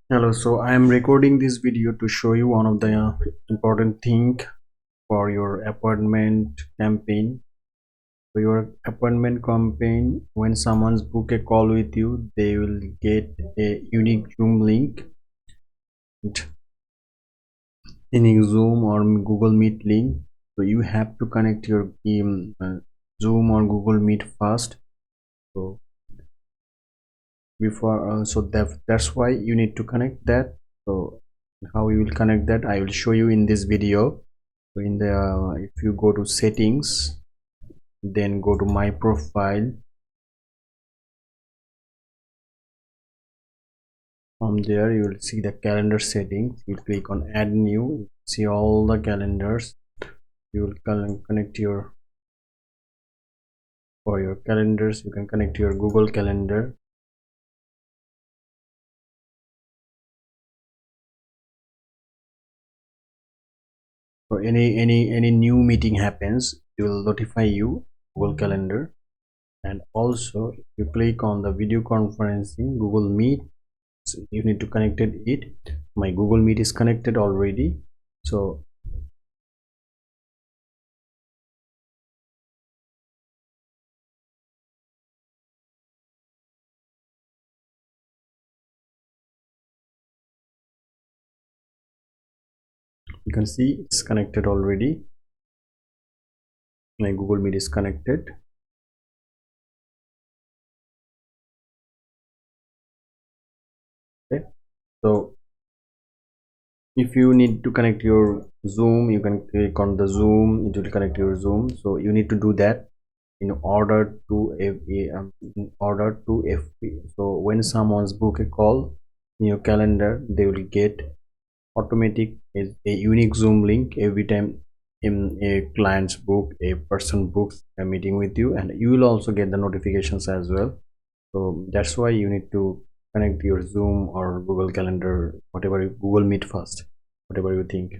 Hello, so I am recording this video to show you one of the important thing for your appointment campaign. For your appointment campaign, when someone's book a call with you, they will get a unique Zoom link, unique Zoom or Google Meet link. So you have to connect your Zoom or Google Meet first. So before, that's why you need to connect that. So how you will connect that, I will show you in this video. So in the if you go to settings, then go to my profile. From there you will see the calendar settings. You click on add new, see all the calendars. You will connect your, for your calendars you can connect your Google Calendar. So any new meeting happens, it will notify you, Google Calendar. And also if you click on the video conferencing Google Meet, so you need to connect it. My Google Meet is connected already, so you can see it's connected already. My Google Meet is connected. Okay, so if you need to connect your Zoom, you can click on the Zoom, it will connect your Zoom. So you need to do that in order to so when someone's book a call in your calendar, they will get automatic a unique Zoom link every time in a client's book, a person books a meeting with you, and you will also get the notifications as well. So that's why you need to connect your Zoom or Google Calendar, whatever, Google Meet first, whatever you think.